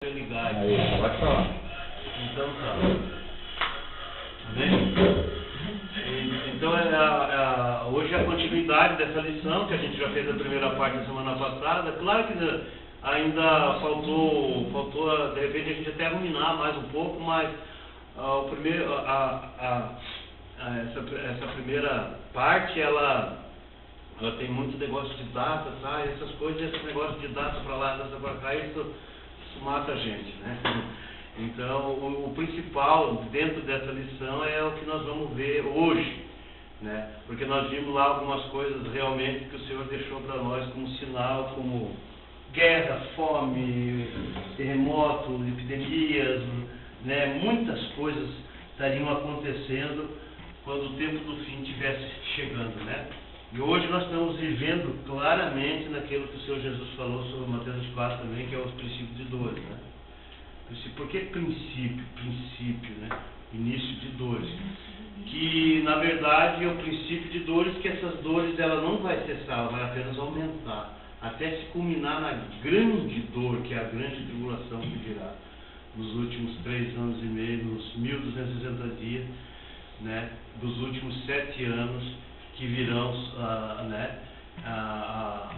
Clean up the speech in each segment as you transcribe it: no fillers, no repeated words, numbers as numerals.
Ligar. Aí, pode falar. Então tá. Amém? Então hoje é a continuidade dessa lição que a gente já fez a primeira parte da semana passada. Claro que ainda faltou de repente a gente até ruminar mais um pouco, mas essa primeira parte ela tem muito negócio de data, tá? Essas coisas, esse negócio de data para lá, data para cá, isso mata a gente, né? Então, o principal dentro dessa lição é o que nós vamos ver hoje, né? Porque nós vimos lá algumas coisas realmente que o Senhor deixou para nós como sinal, como guerra, fome, terremoto, epidemias, né? Muitas coisas estariam acontecendo quando o tempo do fim estivesse chegando, né? E hoje nós estamos vivendo claramente naquilo que o Senhor Jesus falou sobre Mateus 4 também, que é os princípios de dores, né? Por que princípio, né? Início de dores. Que, na verdade, é o princípio de dores, que essas dores ela não vai cessar, ela vai apenas aumentar, até se culminar na grande dor, que é a grande tribulação que virá nos últimos 3 anos e meio, nos 1260 dias, né? Dos últimos 7 anos, que virão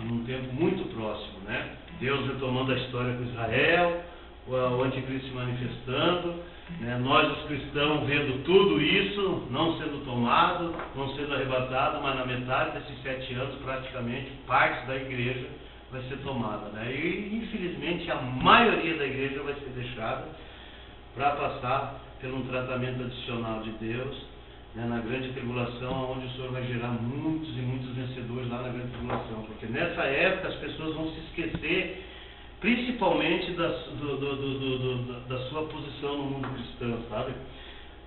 num tempo muito próximo, né? Deus retomando a história com Israel, o anticristo se manifestando, né? Nós os cristãos vendo tudo isso, não sendo tomado, não sendo arrebatado, mas na metade desses 7 anos praticamente parte da igreja vai ser tomada, né? E infelizmente a maioria da igreja vai ser deixada para passar por um tratamento adicional de Deus, né, na grande tribulação, onde o Senhor vai gerar muitos e muitos vencedores lá na grande tribulação, porque nessa época as pessoas vão se esquecer principalmente da sua posição no mundo cristão, sabe?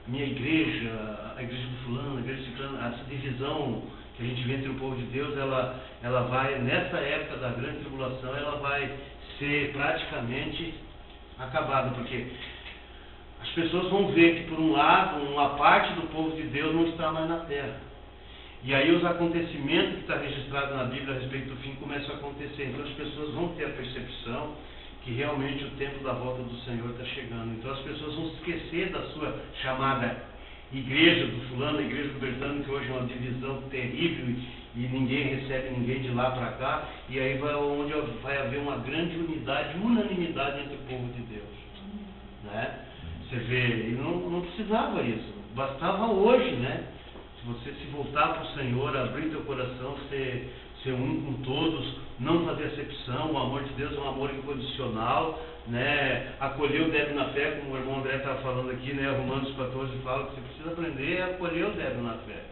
Minha igreja, a igreja do fulano, a igreja do ciclano, essa divisão que a gente vê entre o povo de Deus, ela vai, nessa época da grande tribulação, ela vai ser praticamente acabada, porque as pessoas vão ver que, por um lado, uma parte do povo de Deus não está mais na terra. E aí os acontecimentos que está registrado na Bíblia a respeito do fim começam a acontecer. Então as pessoas vão ter a percepção que realmente o tempo da volta do Senhor está chegando. Então as pessoas vão se esquecer da sua chamada igreja do fulano, a igreja do Bertano, que hoje é uma divisão terrível e ninguém recebe ninguém de lá para cá. E aí onde vai haver uma grande unanimidade entre o povo de Deus, né? Você vê, e não precisava isso, bastava hoje, né? Se você se voltar para o Senhor, abrir teu coração, ser um com todos, não fazer acepção, o amor de Deus é um amor incondicional, né? Acolher o débil na fé, como o irmão André estava falando aqui, né? Romanos 14 fala que você precisa aprender a acolher o débil na fé.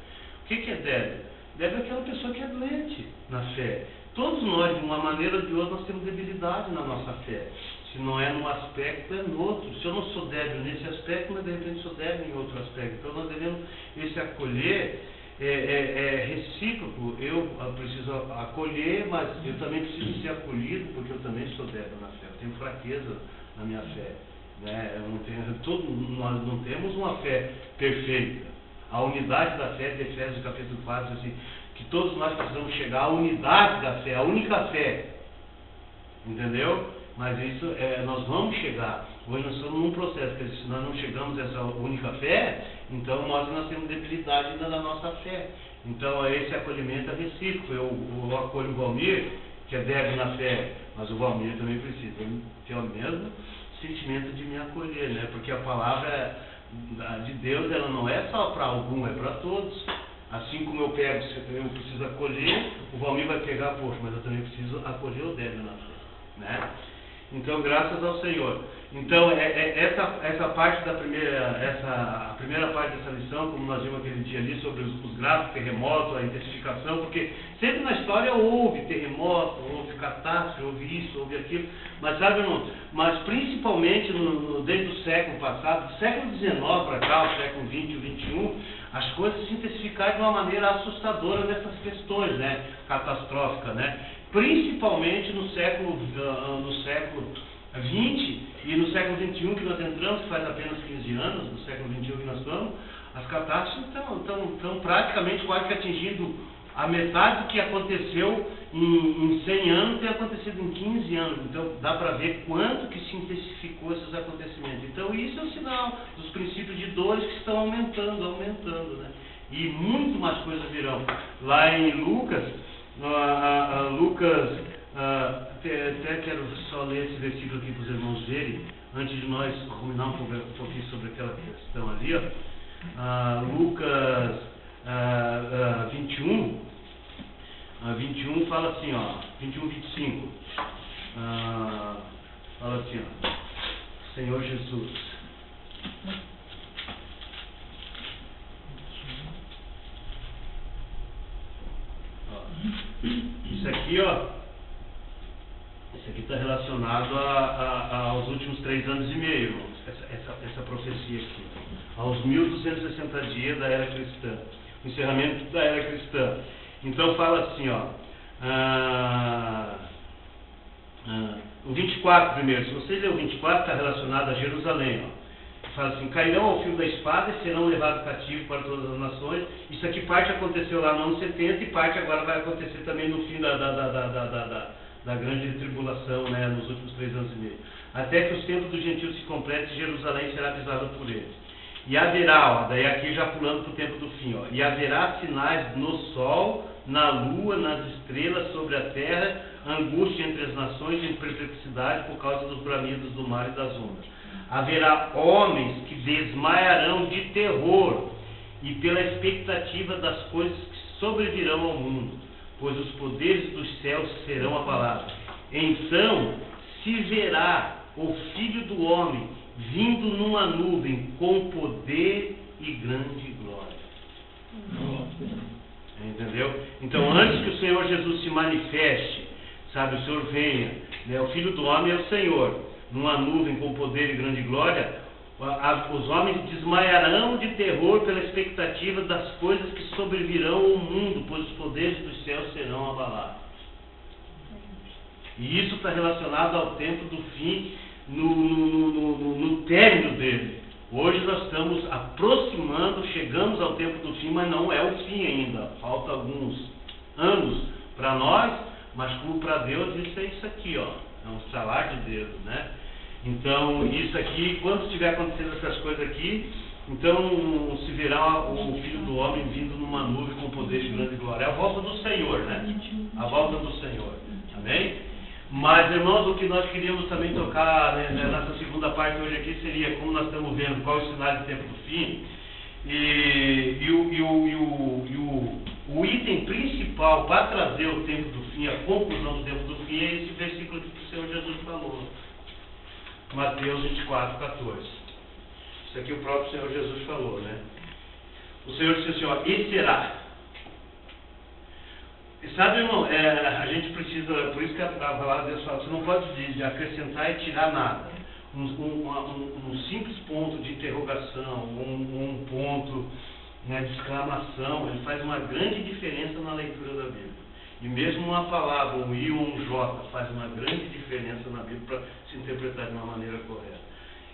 O que é débil? Débil é aquela pessoa que é doente na fé. Todos nós, de uma maneira ou de outra, nós temos debilidade na nossa fé. Se não é num aspecto, é no outro. Se eu não sou débil nesse aspecto, mas de repente sou débil em outro aspecto. Então nós devemos esse acolher recíproco. Eu preciso acolher, mas eu também preciso ser acolhido, porque eu também sou débil na fé. Eu tenho fraqueza na minha fé, né? Nós não temos uma fé perfeita. A unidade da fé de Efésios capítulo 4, assim, que todos nós precisamos chegar à unidade da fé, a única fé. Entendeu? Mas isso nós vamos chegar. Hoje nós estamos num processo, porque se nós não chegamos a essa única fé, então nós temos debilidade ainda na nossa fé. Então esse acolhimento é recíproco. Eu acolho o Valmir, que é débil na fé, mas o Valmir também precisa ter o mesmo sentimento de me acolher, né? Porque a palavra de Deus, ela não é só para algum, é para todos. Assim como eu preciso acolher, o Valmir vai pegar, poxa, mas eu também preciso acolher o débil na fé, né? Então, graças ao Senhor. Então, essa parte a primeira parte dessa lição, como nós vimos aquele dia ali, sobre os graves terremotos, a intensificação, porque sempre na história houve terremoto, houve catástrofe, houve isso, houve aquilo, mas sabe, irmão, mas principalmente desde o século passado, do século XIX para cá, o século XX e o XXI, as coisas se intensificaram de uma maneira assustadora nessas questões, né, catastróficas, né? Principalmente no século XX e no século XXI que nós entramos, que faz apenas 15 anos, no século XXI que nós estamos, as catástrofes estão praticamente quase que atingindo a metade do que aconteceu em 100 anos, tem acontecido em 15 anos. Então, dá para ver quanto que se intensificou esses acontecimentos. Então, isso é um sinal dos princípios de dores que estão aumentando, né? E muito mais coisas virão. Lá em Lucas, até quero só ler esse versículo aqui para os irmãos verem, antes de nós ruminar um pouquinho sobre aquela questão ali, ó. Lucas 21 fala assim, ó, 21, 25, fala assim, ó, Senhor Jesus. Isso aqui, ó, isso aqui está relacionado aos últimos 3 anos e meio, irmãos, essa profecia aqui, aos 1260 dias da era cristã, o encerramento da era cristã. Então fala assim, ó, o 24 primeiro, se você ler o 24, está relacionado a Jerusalém, ó. Fala assim, cairão ao fio da espada e serão levados cativos para todas as nações. Isso aqui parte aconteceu lá no ano 70 e parte agora vai acontecer também no fim da grande tribulação, né, nos últimos 3 anos e meio. Até que os tempos dos gentios se completem e Jerusalém será pisada por eles. E haverá, ó, daí aqui já pulando para o tempo do fim, ó, e haverá sinais no sol, na lua, nas estrelas, sobre a terra, angústia entre as nações e perplexidade por causa dos bramidos do mar e das ondas. Haverá homens que desmaiarão de terror e pela expectativa das coisas que sobrevirão ao mundo, pois os poderes dos céus serão abalados. Então se verá o Filho do Homem vindo numa nuvem com poder e grande glória. Entendeu? Então, antes que o Senhor Jesus se manifeste, sabe, o Senhor venha, né, o Filho do Homem é o Senhor, numa nuvem com poder e grande glória, os homens desmaiarão de terror pela expectativa das coisas que sobrevirão ao mundo, pois os poderes dos céus serão abalados. E isso está relacionado ao tempo do fim, no término dele. Hoje nós estamos aproximando, chegamos ao tempo do fim, mas não é o fim ainda. Falta alguns anos para nós, mas como para Deus isso é isso aqui, ó. É um estalar de dedo, né? Então, isso aqui, quando estiver acontecendo essas coisas aqui, então se verá o Filho do Homem vindo numa nuvem com poder de grande glória. É a volta do Senhor, né? A volta do Senhor. Amém? Mas, irmãos, o que nós queríamos também tocar, né, nessa segunda parte hoje aqui seria, como nós estamos vendo, qual é o sinal do tempo do fim. O item principal para trazer o tempo do fim, a conclusão do tempo do fim, é esse versículo que o Senhor Jesus falou. Mateus 24, 14. Isso aqui o próprio Senhor Jesus falou, né? O Senhor disse assim, ó, e será. E sabe, irmão, a gente precisa, por isso que a palavra de Deus fala, você não pode acrescentar e tirar nada. Um simples ponto de interrogação, um ponto, né, de exclamação, ele faz uma grande diferença na leitura da Bíblia. E mesmo uma palavra, um I ou um J, faz uma grande diferença na Bíblia para se interpretar de uma maneira correta.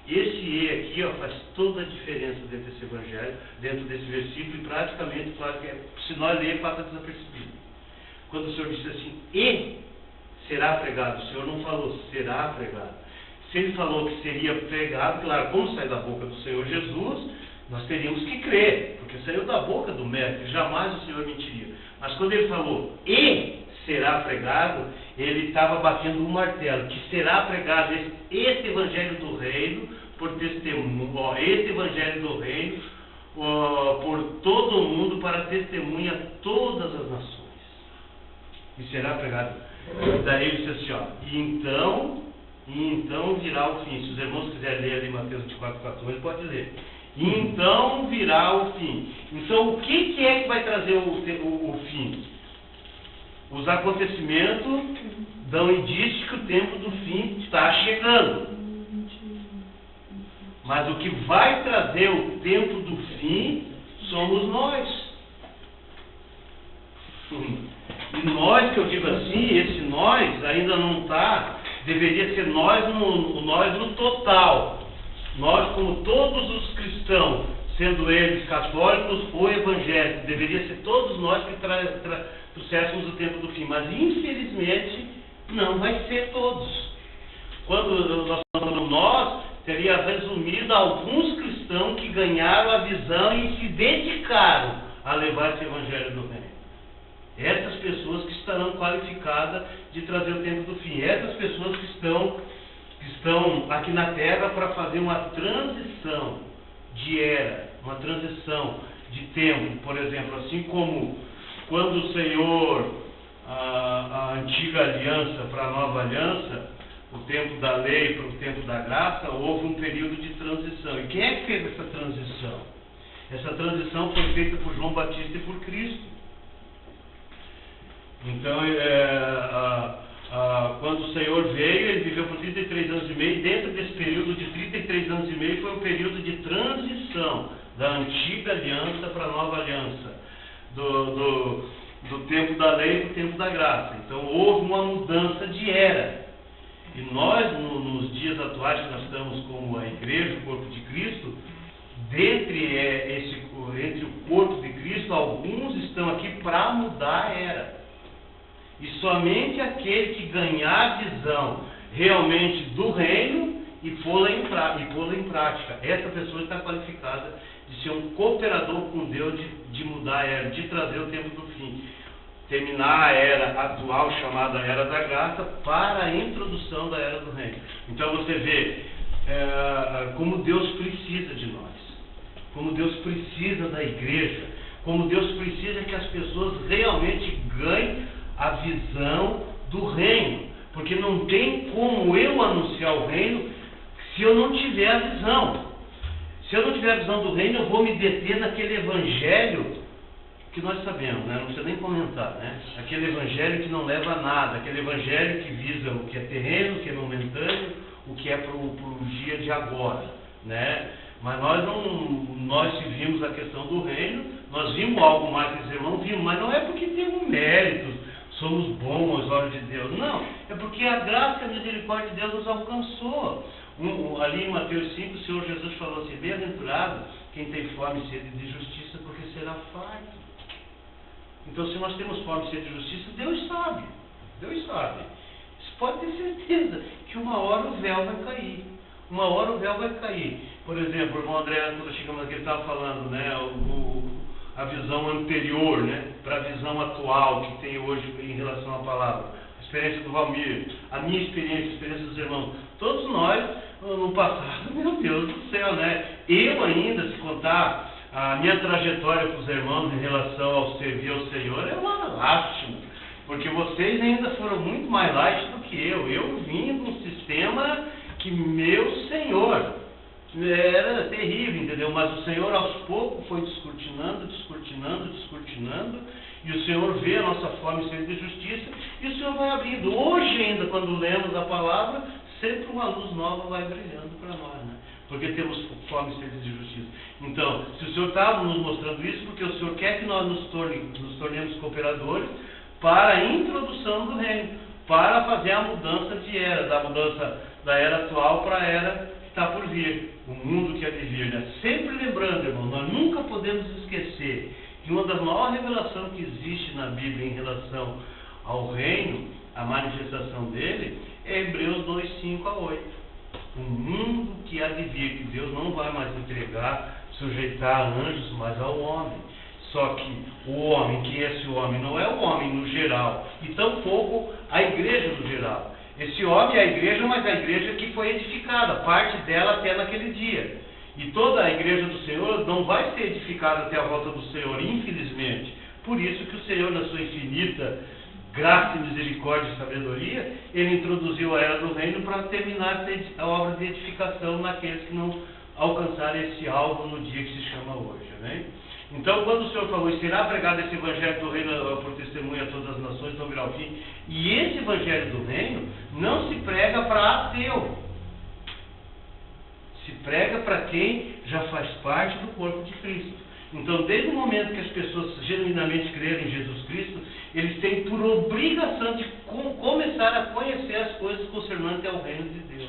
Esse E aqui, ó, faz toda a diferença dentro desse evangelho, dentro desse versículo, e praticamente, claro que se nós ler, passa desapercebido. Quando o Senhor disse assim, e será pregado, o Senhor não falou será pregado. Se ele falou que seria pregado, claro, como sai da boca do Senhor Jesus, nós teríamos que crer, porque saiu da boca do mestre, jamais o Senhor mentiria. Mas quando ele falou, e será pregado, ele estava batendo um martelo, que será pregado esse evangelho do reino, por testemunho, esse evangelho do reino, por todo o mundo, para testemunha a todas as nações. E será pregado. Daí ele disse assim, ó, e então virá o fim. Se os irmãos quiserem ler ali Mateus 24, 14, pode ler. E então virá o fim. Então o que é que vai trazer o fim? Os acontecimentos dão indício que o tempo do fim está chegando. Mas o que vai trazer o tempo do fim somos nós. E nós, que eu digo assim, esse nós ainda não está, deveria ser nós no total. Nós, como todos os cristãos, sendo eles católicos ou evangélicos. Deveria ser todos nós que trouxéssemos o tempo do fim, mas infelizmente não vai ser todos. Quando nós falamos nós, teria resumido alguns cristãos que ganharam a visão e se dedicaram a levar esse evangelho do reino. Essas pessoas que estarão qualificadas de trazer o tempo do fim. Essas pessoas que estão aqui na terra para fazer uma transição de era, uma transição de tempo. Por exemplo, assim como quando o Senhor, a antiga aliança para a nova aliança, o tempo da lei para o tempo da graça, houve um período de transição. E quem é que fez essa transição? Essa transição foi feita por João Batista e por Cristo. Então, quando o Senhor veio, ele viveu por 33 anos e meio, e dentro desse período de 33 anos e meio foi um período de transição da antiga aliança para a nova aliança, do tempo da lei para o tempo da graça. Então houve uma mudança de era. E nós, nos dias atuais que nós estamos como a igreja, o corpo de Cristo, entre o corpo de Cristo, alguns estão aqui para mudar a era. E somente aquele que ganhar a visão realmente do reino e pô-la em prática, essa pessoa está qualificada de ser um cooperador com Deus, de mudar a era, de trazer o tempo do fim. Terminar a era atual, chamada Era da Graça, para a introdução da Era do Reino. Então você vê como Deus precisa de nós, como Deus precisa da igreja, como Deus precisa que as pessoas realmente ganhem a visão do reino, porque não tem como eu anunciar o reino se eu não tiver a visão. Se eu não tiver a visão do reino, eu vou me deter naquele evangelho que nós sabemos, né? Não precisa nem comentar, né? Aquele evangelho que não leva a nada, aquele evangelho que visa o que é terreno, o que é momentâneo, o que é para o dia de agora, né? Mas nós se vimos a questão do reino, nós vimos algo mais que os irmãos vimos, mas não é porque temos méritos, somos bons aos olhos de Deus, não, é porque a graça e a misericórdia de Deus nos alcançou. Ali em Mateus 5, o Senhor Jesus falou assim: bem-aventurado quem tem fome e sede de justiça, porque será farto. Então, se nós temos fome e sede de justiça, Deus sabe. Deus sabe. Você pode ter certeza que uma hora o véu vai cair. Uma hora o véu vai cair. Por exemplo, o irmão André, quando chegamos aqui, ele estava falando, né, a visão anterior, né, para a visão atual que tem hoje em relação à palavra. A experiência do Valmir, a minha experiência, a experiência dos irmãos. Todos nós, no passado, meu Deus do céu, né? Eu ainda, se contar a minha trajetória com os irmãos em relação ao servir ao Senhor, é uma lástima, porque vocês ainda foram muito mais light do que eu. Eu vim de um sistema que, meu Senhor, era terrível, entendeu? Mas o Senhor aos poucos foi descortinando, e o Senhor vê a nossa fome e sede de justiça, e o Senhor vai abrindo. Hoje ainda, quando lemos a palavra, sempre uma luz nova vai brilhando para nós, né? Porque temos fome e sede de justiça. Então, se o Senhor está nos mostrando isso, porque o Senhor quer que nós nos tornemos cooperadores para a introdução do reino, para fazer a mudança de era, da mudança da era atual para a era que está por vir, o mundo que há de vir, né? Sempre lembrando, irmão, nós nunca podemos esquecer que uma das maiores revelações que existe na Bíblia em relação ao reino, a manifestação dele, é Hebreus 2, 5 a 8. O mundo que há de vir, que Deus não vai mais entregar, sujeitar a anjos, mas ao homem. Só que o homem, que esse homem não é o homem no geral, e tampouco a igreja no geral. Esse homem é a igreja, mas a igreja que foi edificada, parte dela até naquele dia. E toda a igreja do Senhor não vai ser edificada até a volta do Senhor, infelizmente. Por isso que o Senhor, na sua infinita graça e misericórdia e sabedoria, ele introduziu a era do reino para terminar a obra de edificação naqueles que não alcançarem esse alvo no dia que se chama hoje, né? Então, quando o Senhor falou, e será pregado esse evangelho do reino por testemunha a todas as nações, então virá o fim, e esse evangelho do reino não se prega para ateu, se prega para quem já faz parte do corpo de Cristo. Então, desde o momento que as pessoas genuinamente crerem em Jesus Cristo, eles têm por obrigação de começar a conhecer as coisas concernentes ao reino de Deus.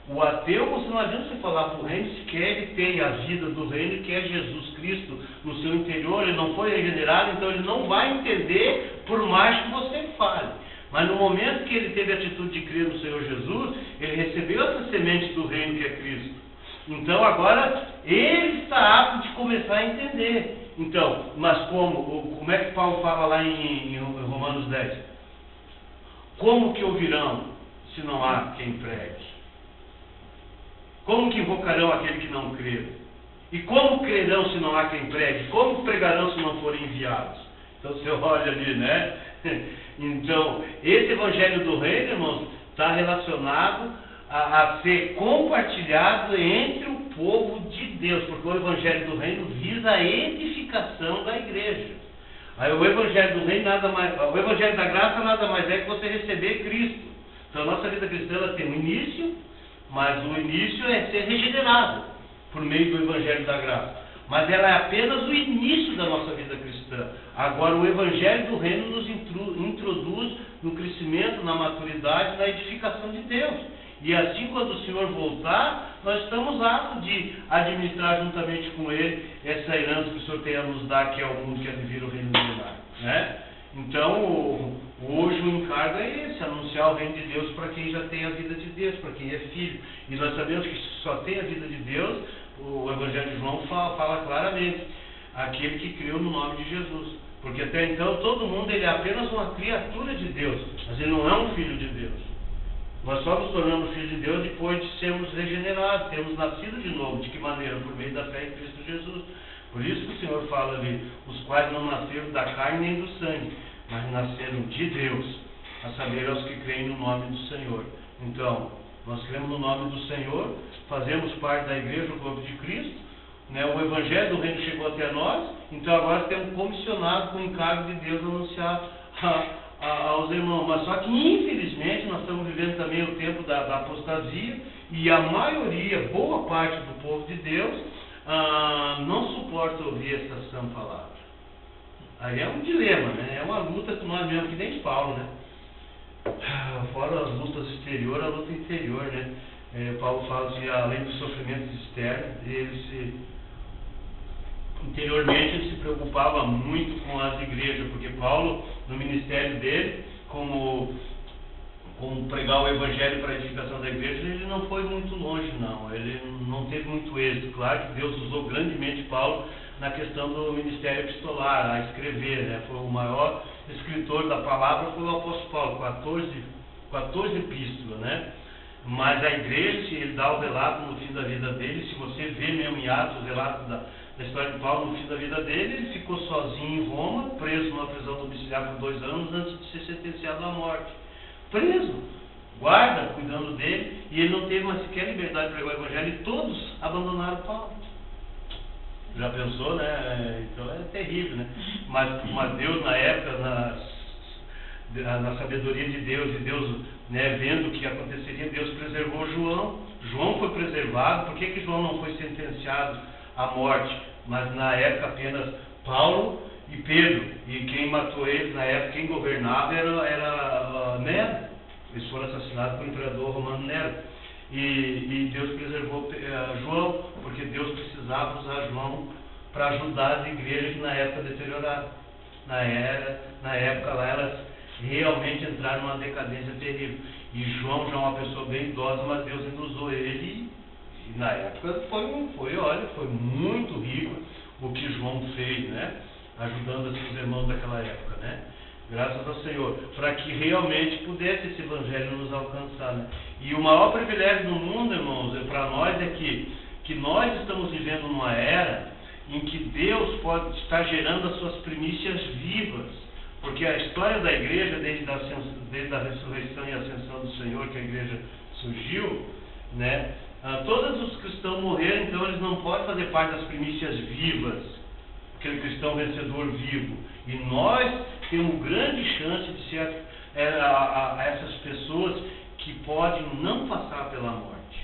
O ateu, você não adianta você falar para o reino se quer ele tem a vida do reino, que é Jesus Cristo no seu interior, ele não foi regenerado, então ele não vai entender por mais que você fale. Mas no momento que ele teve a atitude de crer no Senhor Jesus, ele recebeu essa semente do reino que é Cristo. Então agora ele está apto de começar a entender. Então, mas como é que Paulo fala lá em Romanos 10? Como que ouvirão se não há quem pregue? Como que invocarão aquele que não crê? E como crerão se não há quem pregue? Como pregarão se não forem enviados? Então você olha ali, né? Então, esse evangelho do reino, irmãos, está relacionado a ser compartilhado entre o povo de Deus, porque o evangelho do reino visa a edificação da igreja. Aí o evangelho do reino o evangelho da graça nada mais é que você receber Cristo. Então a nossa vida cristã ela tem um início, mas o início é ser regenerado por meio do evangelho da graça. Mas ela é apenas o início da nossa vida cristã. Agora o evangelho do reino nos introduz no crescimento, na maturidade, na edificação de Deus. E assim, quando o Senhor voltar, nós estamos aptos de administrar juntamente com Ele essa herança que o Senhor tem a nos dar, que é o mundo que é de vir o reino milenar, né? Então, hoje o encargo é esse, anunciar o reino de Deus para quem já tem a vida de Deus, para quem é filho. E nós sabemos que só tem a vida de Deus, o Evangelho de João fala claramente, aquele que creu no nome de Jesus. Porque até então todo mundo ele é apenas uma criatura de Deus, mas ele não é um filho de Deus. Nós só nos tornamos filhos de Deus depois de sermos regenerados, termos nascido de novo. De que maneira? Por meio da fé em Cristo Jesus. Por isso que o Senhor fala ali, os quais não nasceram da carne nem do sangue, mas nasceram de Deus, a saber, aos que creem no nome do Senhor. Então, nós cremos no nome do Senhor, fazemos parte da igreja, o corpo de Cristo, né? O Evangelho do Reino chegou até nós, então agora temos comissionado com o encargo de Deus anunciar aos irmãos. Mas só que, infelizmente, nós estamos vivendo também o tempo da apostasia, e a maioria, boa parte do povo de Deus, não suporta ouvir essa sã palavra. Aí é um dilema, né? É uma luta que nós mesmos, que nem Paulo, né? Fora as lutas exteriores, a luta interior, né? Paulo fala que além dos sofrimentos externos, interiormente ele se preocupava muito com as igrejas, porque Paulo, no ministério dele, como pregar o evangelho para a edificação da igreja, ele não foi muito longe, não. Ele não teve muito êxito. Claro que Deus usou grandemente Paulo na questão do ministério epistolar, a escrever, né? Foi o maior escritor da palavra, foi o apóstolo Paulo, 14 epístolas, né? Mas a igreja, se ele dá o relato no fim da vida dele, se você vê mesmo em Atos o relato da história de Paulo no fim da vida dele, ele ficou sozinho em Roma, preso numa prisão domiciliar por 2 anos antes de ser sentenciado à morte. Preso, guarda, cuidando dele, e ele não teve mais sequer liberdade para pregar o evangelho, e todos abandonaram Paulo. Já pensou, né? Então é terrível, né? Mas Deus, na época, na sabedoria de Deus, e Deus, né, vendo o que aconteceria, Deus preservou João. João foi preservado. Por que João não foi sentenciado à morte? Mas na época apenas Paulo e Pedro. E quem matou eles na época, quem governava era Nero. Eles foram assassinados pelo imperador romano Nero. E Deus preservou João, porque Deus precisava usar João para ajudar as igrejas que na época deterioraram. Na época lá elas realmente entraram numa decadência terrível. E João já é uma pessoa bem idosa, mas Deus ainda usou ele, e na época foi muito rico o que João fez, né? Ajudando os irmãos daquela época, né? Graças ao Senhor, para que realmente pudesse esse evangelho nos alcançar, né? E o maior privilégio do mundo, irmãos, para nós é que nós estamos vivendo numa era em que Deus pode estar gerando as suas primícias vivas, porque a história da igreja, desde a ressurreição e ascensão do Senhor, que a igreja surgiu, né? Todos os cristãos morreram, então eles não podem fazer parte das primícias vivas, aquele cristão vencedor vivo. E nós temos grande chance de ser essas pessoas que podem não passar pela morte,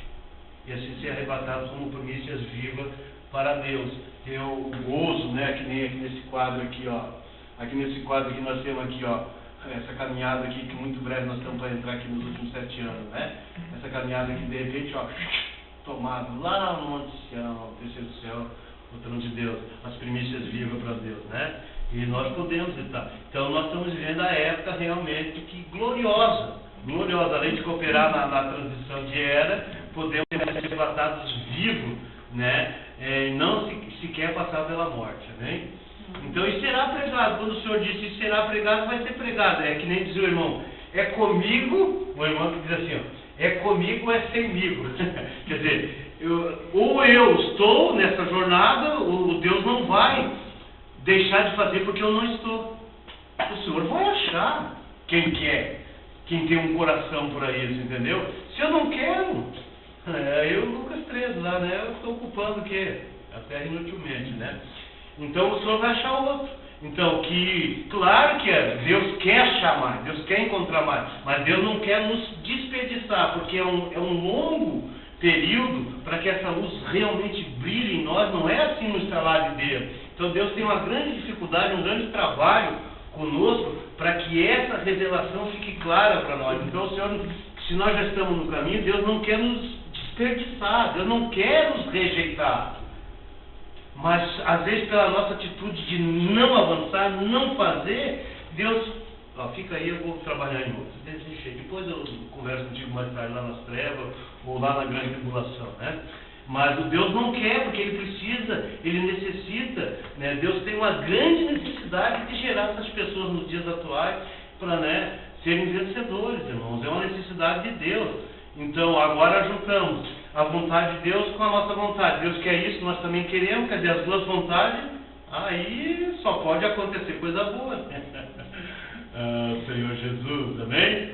e assim ser arrebatados como primícias vivas para Deus. Ter o gozo, né? Que nem aqui nesse quadro aqui, ó. Aqui nesse quadro que nós temos aqui, ó, essa caminhada aqui, que muito breve nós estamos para entrar aqui nos últimos 7 anos, né? Essa caminhada que de repente, ó, tomado lá no Monte Sião, terceiro céu, o trono de Deus, as primícias vivas para Deus, né? E nós podemos estar. Então nós estamos vivendo a época realmente que gloriosa, além de cooperar na transição de era, podemos ser arrebatados vivos, né? E não sequer passar pela morte, né? Então isso será pregado. Quando o Senhor disse isso será pregado, vai ser pregado. É que nem diz o irmão, é comigo, o irmão que diz assim, ó, é comigo ou é semigo. Quer dizer, ou eu estou nessa jornada, o Deus não vai deixar de fazer porque eu não estou. O Senhor vai achar quem quer, quem tem um coração para isso, entendeu? Se eu não quero, eu Lucas 13 lá, né? Eu estou ocupando o quê? A terra inutilmente, né? Então o Senhor vai achar outro. Então, claro que Deus quer achar mais, Deus quer encontrar mais, mas Deus não quer nos desperdiçar, porque é um longo período para que essa luz realmente brilhe em nós, não é assim no estralar de Deus. Então Deus tem uma grande dificuldade, um grande trabalho conosco para que essa revelação fique clara para nós. Então o Senhor, se nós já estamos no caminho, Deus não quer nos desperdiçar, Deus não quer nos rejeitar. Mas às vezes pela nossa atitude de não avançar, não fazer, Deus, ó, fica aí, eu vou trabalhar em outros. Depois eu converso contigo mais tarde lá nas trevas ou lá na grande tribulação, né? Mas o Deus não quer, porque Ele precisa, Ele necessita, né? Deus tem uma grande necessidade de gerar essas pessoas nos dias atuais para, né, serem vencedores, irmãos. É uma necessidade de Deus. Então agora juntamos a vontade de Deus com a nossa vontade. Deus quer isso, nós também queremos, quer dizer, as duas vontades, aí só pode acontecer coisa boa. Senhor Jesus, amém?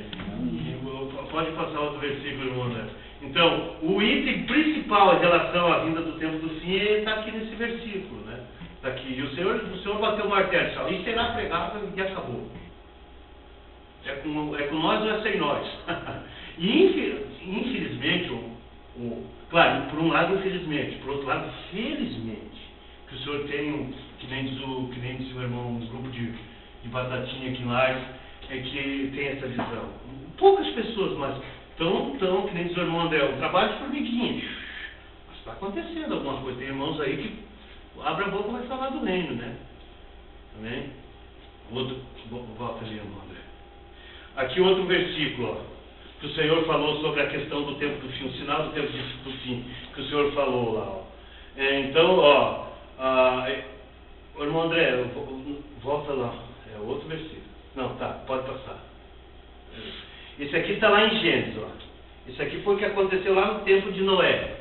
Pode passar outro versículo, irmão André. Então, o item principal em relação à vinda do tempo do fim está aqui nesse versículo, né? Está aqui. E o Senhor bateu o martelo, só, e será pregado e acabou. É com nós ou é sem nós? E infelizmente, claro, por um lado infelizmente, por outro lado felizmente, que o Senhor tem, que nem diz o irmão, um grupo de batatinha aqui em Lages, é que tem essa visão. Poucas pessoas, mas tão, que nem diz o irmão André, um trabalho de formiguinha. Mas está acontecendo alguma coisa. Tem irmãos aí que abre a boca e vai falar do reino, né? Amém? Volta ali, irmão André. Aqui outro versículo, ó, que o Senhor falou sobre a questão do tempo do fim, o sinal do tempo do fim, que o Senhor falou lá, ó. Então, ó, o irmão André, volta lá, é outro versículo. Não, tá, pode passar. Esse aqui está lá em Gênesis, ó. Isso aqui foi o que aconteceu lá no tempo de Noé.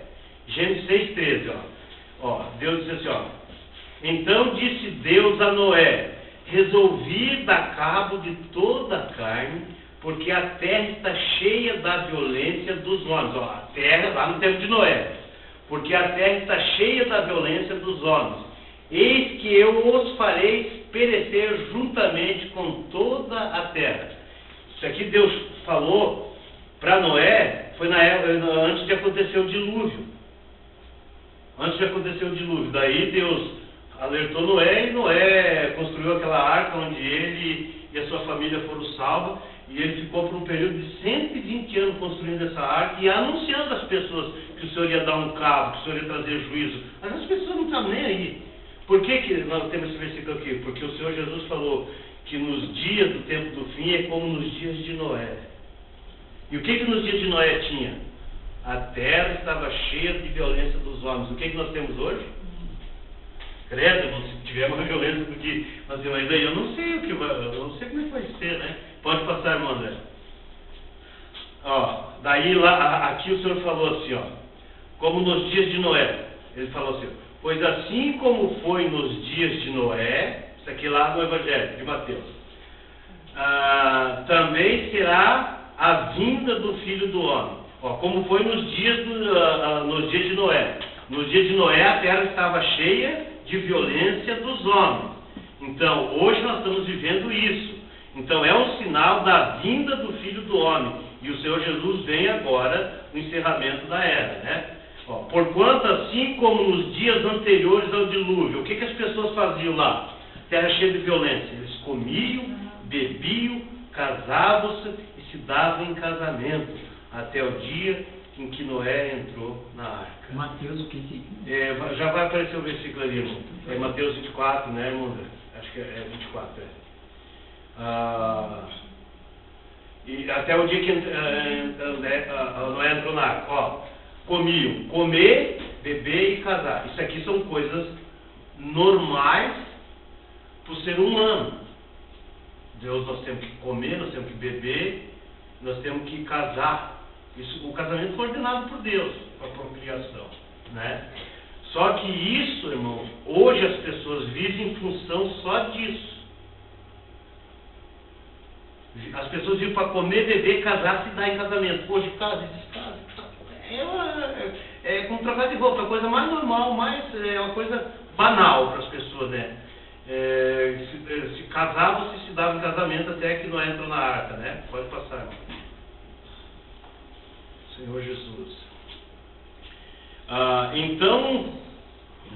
Gênesis 6,13, ó. Deus disse assim, ó. Então disse Deus a Noé: resolvi dar cabo de toda a carne, porque a terra está cheia da violência dos homens. Ó, a terra, lá no tempo de Noé. Porque a terra está cheia da violência dos homens. Eis que eu os farei perecer juntamente com toda a terra. Isso aqui Deus falou para Noé, foi na época, antes de acontecer o dilúvio. Antes de acontecer o dilúvio. Daí Deus alertou Noé, e Noé construiu aquela arca onde ele e a sua família foram salvos. E ele ficou por um período de 120 anos construindo essa arca e anunciando às pessoas que o Senhor ia dar um cabo, que o Senhor ia trazer juízo. Mas as pessoas não estavam nem aí. Por que nós temos esse versículo aqui? Porque o Senhor Jesus falou que nos dias do tempo do fim é como nos dias de Noé. E o que nos dias de Noé tinha? A terra estava cheia de violência dos homens. O que nós temos hoje? Credo, se tiver uma violência do que nós temos, mas aí eu não sei eu não sei como é que vai ser, né? Pode passar, irmão André. Ó, daí lá, aqui o Senhor falou assim, ó, como nos dias de Noé. Ele falou assim, pois assim como foi nos dias de Noé, isso aqui lá no Evangelho de Mateus, também será a vinda do Filho do Homem. Ó, como foi nos dias de Noé. Nos dias de Noé a terra estava cheia de violência dos homens. Então, hoje nós estamos vivendo isso. Então, é um sinal da vinda do Filho do Homem. E o Senhor Jesus vem agora no encerramento da era, né? Ó, porquanto, assim como nos dias anteriores ao dilúvio, o que as pessoas faziam lá? Terra cheia de violência. Eles comiam, bebiam, casavam-se e se davam em casamento, até o dia em que Noé entrou na arca. Mateus, o que já vai aparecer o versículo ali, irmão. É Mateus 24, né, irmão? Acho que é 24, e até o dia que Noé entrou na arca. Ó, comiam, comer, beber e casar. Isso aqui são coisas normais para o ser humano. Deus, nós temos que comer, nós temos que beber, nós temos que casar. Isso, o casamento foi ordenado por Deus para a procriação, né? Só que isso, irmão, hoje as pessoas vivem em função só disso. As pessoas vivem para comer, beber, casar, se dar em casamento. Hoje casa e descasa. É como trocar de roupa, a coisa mais normal, é uma coisa banal para as pessoas, né? Se casavam, se davam em casamento até que Noé entrou na arca, né? Pode passar, irmão. Senhor Jesus. Então,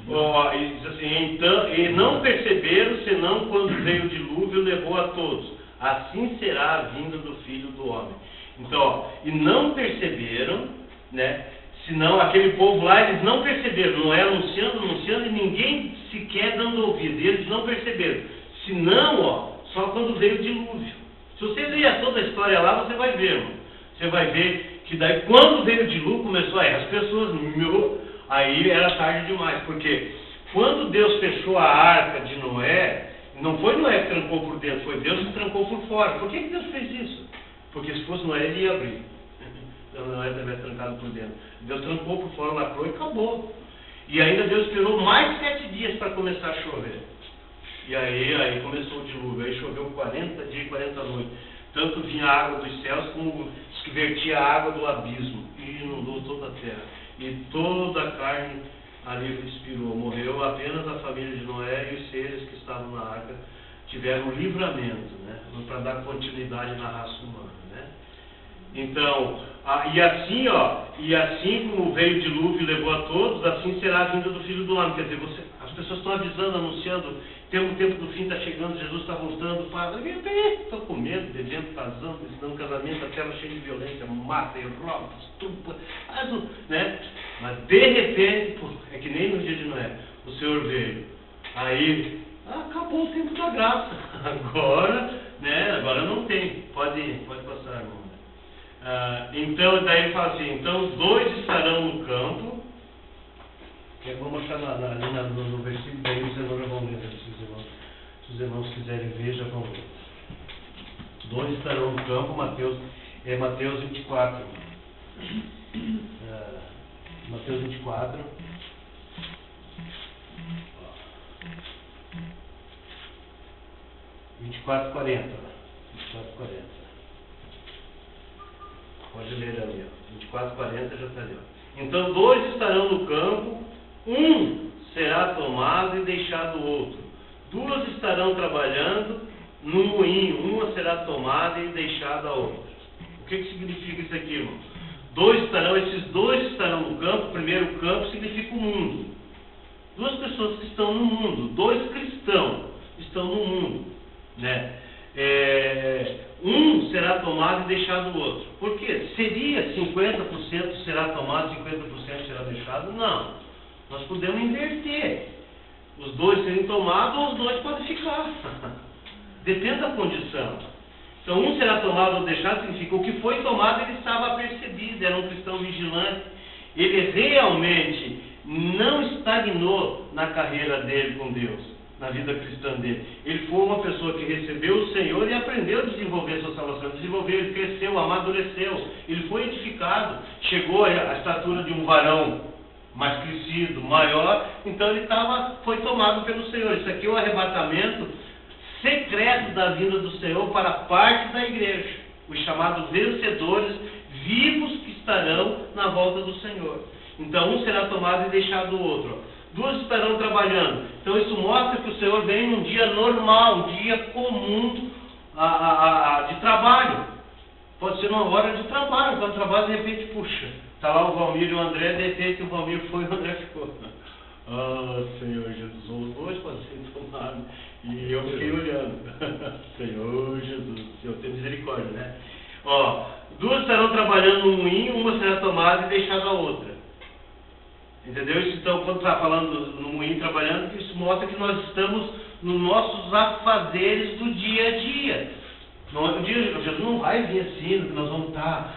diz assim, e não perceberam, senão quando veio o dilúvio, levou a todos. Assim será a vinda do Filho do Homem. Então, e não perceberam, né? Senão aquele povo lá, eles não perceberam, não é anunciando, e ninguém sequer dando ouvido. E eles não perceberam. Senão, só quando veio o dilúvio. Se você ler toda a história lá, você vai ver, irmão. Você vai ver que daí, quando veio o dilúvio, começou as pessoas, aí era tarde demais. Porque quando Deus fechou a arca de Noé, não foi Noé que trancou por dentro, foi Deus que trancou por fora. Por que Deus fez isso? Porque se fosse Noé, ele ia abrir. Então Noé tivesse trancado por dentro. Deus trancou por fora, lacrou e acabou. E ainda Deus esperou mais 7 dias para começar a chover. E aí começou o dilúvio. Aí choveu 40 dias e 40 noites. Tanto vinha a água dos céus como se vertia a água do abismo. E inundou toda a terra. E toda a carne ali expirou. Morreu apenas a família de Noé e os seres que estavam na arca tiveram livramento, né? Para dar continuidade na raça humana, né? Então, e assim como veio o dilúvio e levou a todos, assim será a vinda do Filho do Homem. Quer dizer, as pessoas estão avisando, anunciando, o tempo do fim está chegando, Jesus está voltando, estão comendo, bebendo, casando, dando casamento, a terra cheia de violência, mata, rouba, estupra, né? Mas de repente, é que nem no dia de Noé, o Senhor veio, aí acabou o tempo da graça, agora não tem, pode passar, irmão. Então, daí ele fala assim, então 2 estarão no campo, que vamos achar no versículo, daí os irmãos já vão ler, se os irmãos quiserem ver, já vão ler. 2 estarão no campo, Mateus 24. Mateus 24. 24:40. Pode ler ali, 24:40 já está ali. Então 2 estarão no campo, um será tomado e deixado o outro. 2 estarão trabalhando no moinho, uma será tomada e deixada a outra. O que significa isso aqui, irmão? Esses dois estarão no campo. Primeiro, o campo significa o mundo. 2 pessoas que estão no mundo, 2 cristãos estão no mundo, né? Um será tomado e deixado o outro. Por quê? Seria 50% será tomado, 50% será deixado? Não. Nós podemos inverter. Os 2 serem tomados ou os 2 podem ficar. Depende da condição. Então, um será tomado ou deixado significa o que foi tomado ele estava apercebido, era um cristão vigilante. Ele realmente não estagnou na carreira dele com Deus, na vida cristã dele. Ele foi uma pessoa que recebeu o Senhor e aprendeu a desenvolver sua salvação. Ele cresceu, amadureceu, ele foi edificado, chegou à estatura de um varão mais crescido, maior, então ele foi tomado pelo Senhor. Isso aqui é o arrebatamento secreto da vinda do Senhor para parte da igreja, os chamados vencedores vivos que estarão na volta do Senhor. Então um será tomado e deixado o outro. 2 estarão trabalhando. Então isso mostra que o Senhor vem num dia normal, um dia comum de trabalho. Pode ser uma hora de trabalho, quando trabalha de repente, puxa, está lá o Valmir e o André, de repente o Valmir foi e o André ficou. Ah, Senhor Jesus, os dois podem ser tomados. E eu fiquei olhando. Senhor Jesus, Senhor, tem misericórdia, né? Ó, duas estarão trabalhando no moinho, uma será tomada e deixada a outra. Entendeu? Então, quando está falando no moinho trabalhando, isso mostra que nós estamos nos nossos afazeres do dia a dia. Jesus não vai vir assim, que nós vamos estar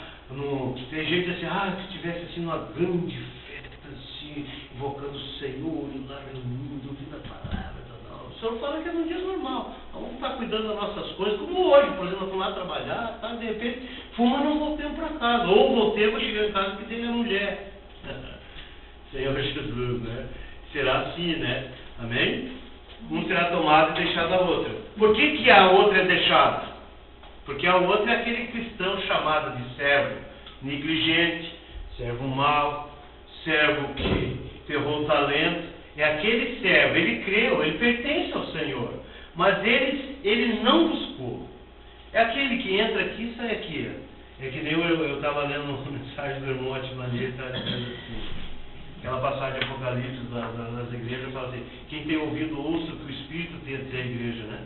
tem gente assim, se estivesse assim numa grande festa, assim, invocando o Senhor, lá reunindo, ouvindo a palavra, não. O Senhor fala que é num dia normal. Vamos estar cuidando das nossas coisas, como hoje, por exemplo, nós vamos lá trabalhar, tá, de repente, fumando, não voltemos para casa. Ou voltemos, chegar em casa que tem minha mulher. Senhor Jesus, né? Será assim, né? Amém? Um será tomado e deixado a outra. Por que a outra é deixada? Porque a outra é aquele cristão chamado de servo negligente, servo mau, servo que ferrou o talento. É aquele servo, ele creu, ele pertence ao Senhor, mas ele não buscou. É aquele que entra aqui e sai aqui. É que nem eu estava lendo uma mensagem do irmão Atmania, está dizendo assim, aquela passagem de Apocalipse das igrejas, fala assim, quem tem ouvido ouça o que o Espírito tem a dizer à igreja, né?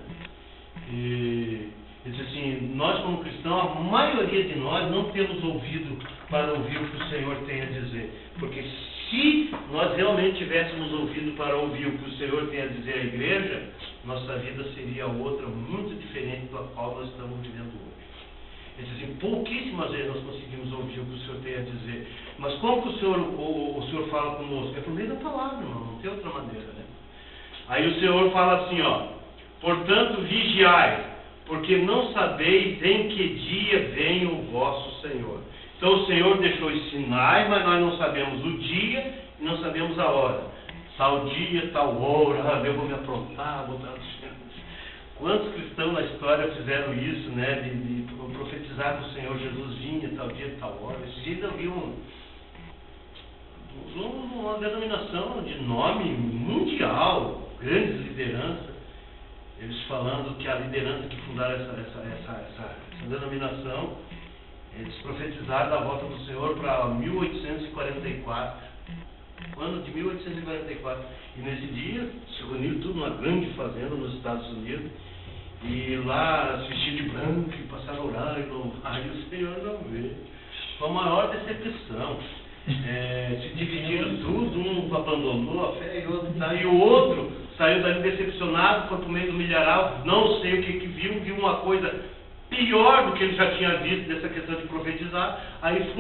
E ele diz assim, nós como cristãos, a maioria de nós não temos ouvido para ouvir o que o Senhor tem a dizer. Porque se nós realmente tivéssemos ouvido para ouvir o que o Senhor tem a dizer à igreja, nossa vida seria outra, muito diferente da qual nós estamos vivendo hoje. Ele diz assim, pouquíssimas vezes nós conseguimos ouvir o que o Senhor tem a dizer. Mas como que o Senhor fala conosco? É por meio da palavra, irmão, não tem outra maneira, né? Aí o Senhor fala assim, portanto vigiai, porque não sabeis em que dia vem o vosso Senhor. Então o Senhor deixou os sinais, mas nós não sabemos o dia e não sabemos a hora. Tal dia, tal hora, eu vou me aprontar, vou dar... Quantos cristãos na história fizeram isso, né? De profetizar que o Senhor Jesus vinha tal dia, tal hora. Esses dias eu vi uma denominação de nome mundial, grandes lideranças, eles falando que a liderança que fundaram essa denominação, eles profetizaram a volta do Senhor para 1844, ano de 1844. E nesse dia se reuniu tudo numa grande fazenda nos Estados Unidos, e lá se vestiram de branco e passaram a orar e louvar, e o Senhor não veio. Foi a maior decepção. Se dividiram tudo, um abandonou a fé e o outro saiu dali decepcionado, foi para o meio do milharal, não sei o que viu uma coisa pior do que ele já tinha visto dessa questão de profetizar, aí